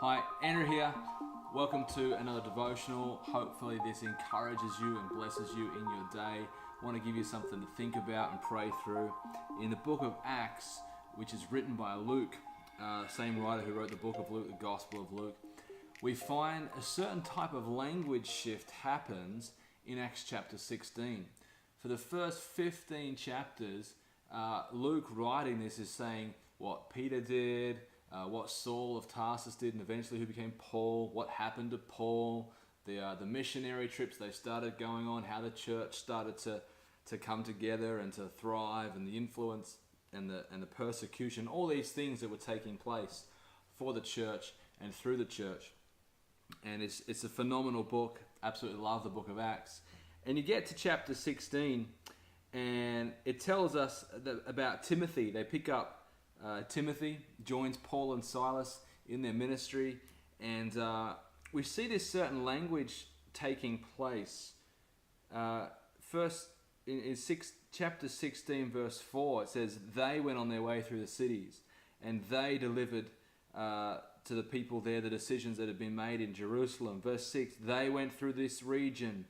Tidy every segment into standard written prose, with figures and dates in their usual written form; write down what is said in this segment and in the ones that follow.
Hi, Andrew here. Welcome to another devotional. Hopefully this encourages you and blesses you in your day. I want to give you something to think about and pray through. In the book of Acts, which is written by Luke, same writer who wrote the book of Luke, the Gospel of Luke, we find a certain type of language shift happens in Acts chapter 16. For the first 15 chapters, Luke writing this is saying what Peter did, what Saul of Tarsus did, and eventually who became Paul, what happened to Paul, the missionary trips they started going on, how the church started to come together and to thrive, and the influence and the persecution, all these things that were taking place for the church and through the church. And it's a phenomenal book. Absolutely love the book of Acts. And you get to chapter 16, and it tells us about Timothy. They pick up Timothy, joins Paul and Silas in their ministry, and we see this certain language taking place. First, in chapter 16, verse 4, it says, "They went on their way through the cities, and they delivered to the people there the decisions that had been made in Jerusalem." Verse 6, "They went through this region,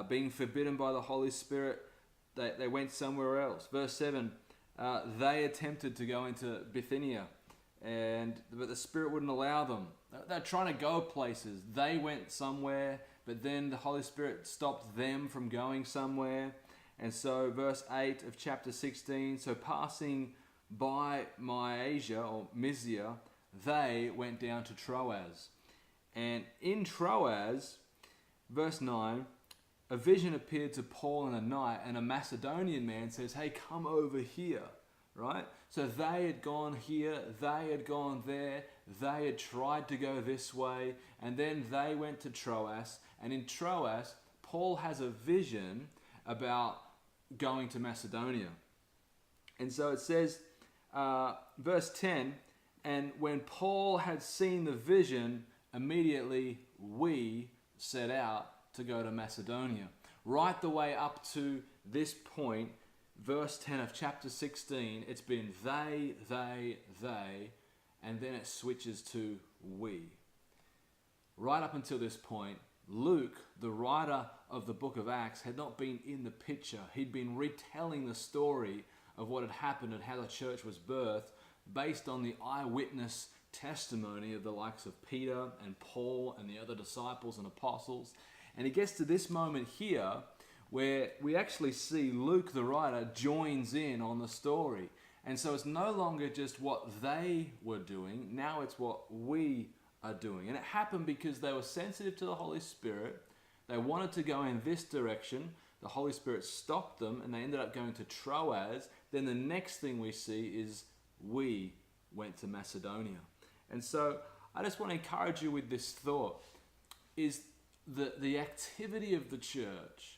being forbidden by the Holy Spirit, they went somewhere else." Verse 7, "They attempted to go into Bithynia, but the Spirit wouldn't allow them." They're trying to go places. They went somewhere, but then the Holy Spirit stopped them from going somewhere. And so verse 8 of chapter 16, "So passing by Mysia or Mysia, they went down to Troas." And in Troas, verse 9, "A vision appeared to Paul in the night, and a Macedonian man says, 'Hey, come over here,'" right? So they had gone here, they had gone there, they had tried to go this way, and then they went to Troas. And in Troas, Paul has a vision about going to Macedonia. And so it says, verse 10, "And when Paul had seen the vision, immediately we set out to go to Macedonia." Right the way up to this point, verse 10 of chapter 16, it's been they, and then it switches to we. Right up until this point, Luke, the writer of the book of Acts, had not been in the picture. He'd been retelling the story of what had happened and how the church was birthed based on the eyewitness testimony of the likes of Peter and Paul and the other disciples and apostles. And it gets to this moment here where we actually see Luke, the writer, joins in on the story. And so it's no longer just what they were doing, now it's what we are doing. And it happened because they were sensitive to the Holy Spirit. They wanted to go in this direction. The Holy Spirit stopped them, and they ended up going to Troas. Then the next thing we see is we went to Macedonia. And so I just want to encourage you with this thought, is the activity of the church,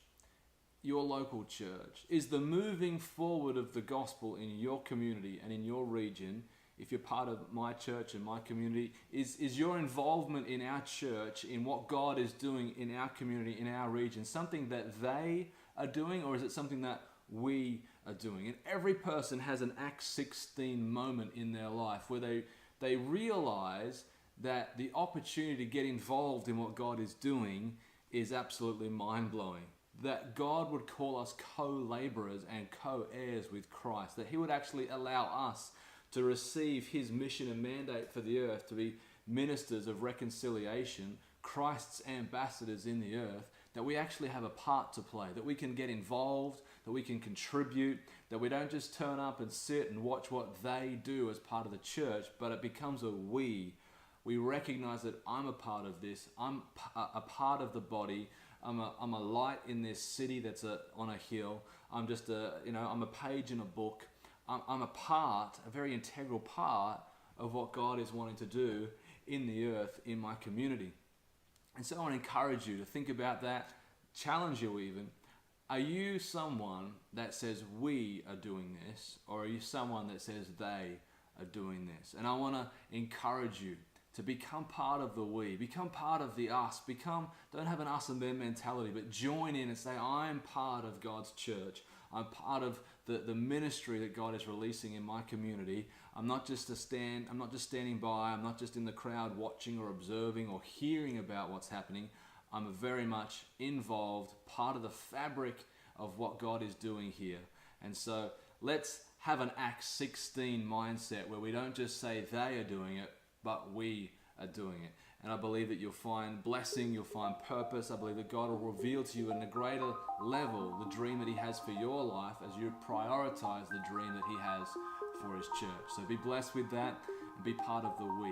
your local church, is the moving forward of the gospel in your community and in your region. If you're part of my church and my community, is your involvement in our church, in what God is doing in our community, in our region, something that they are doing, or is it something that we are doing? And every person has an Acts 16 moment in their life where they realize that the opportunity to get involved in what God is doing is absolutely mind-blowing. That God would call us co-laborers and co-heirs with Christ. That He would actually allow us to receive His mission and mandate for the earth, to be ministers of reconciliation, Christ's ambassadors in the earth, that we actually have a part to play, that we can get involved, that we can contribute, that we don't just turn up and sit and watch what they do as part of the church, but it becomes a we. We recognize that I'm a part of this, I'm a part of the body, I'm a light in this city that's on a hill, I'm just I'm a page in a book. I'm a very integral part of what God is wanting to do in the earth, in my community. And so I want to encourage you to think about that, challenge you even. Are you someone that says we are doing this, or are you someone that says they are doing this? And I want to encourage you to become part of the we, become part of the us, don't have an us and them mentality, but join in and say, I'm part of God's church. I'm part of the ministry that God is releasing in my community. I'm not just standing by. I'm not just in the crowd watching or observing or hearing about what's happening. I'm very much involved, part of the fabric of what God is doing here. And so let's have an Acts 16 mindset where we don't just say they are doing it, but we are doing it. And I believe that you'll find blessing, you'll find purpose. I believe that God will reveal to you in a greater level the dream that He has for your life as you prioritize the dream that He has for His church. So be blessed with that and be part of the we.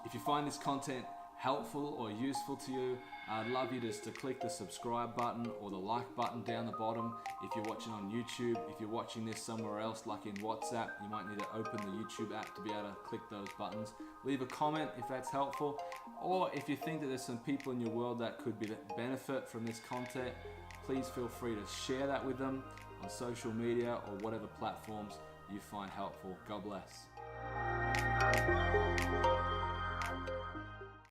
If you find this content helpful or useful to you, I'd love you just to click the subscribe button or the like button down the bottom. If you're watching on YouTube, if you're watching this somewhere else like in WhatsApp, you might need to open the YouTube app to be able to click those buttons. Leave a comment if that's helpful, or if you think that there's some people in your world that could benefit from this content, please feel free to share that with them on social media or whatever platforms you find helpful. God bless.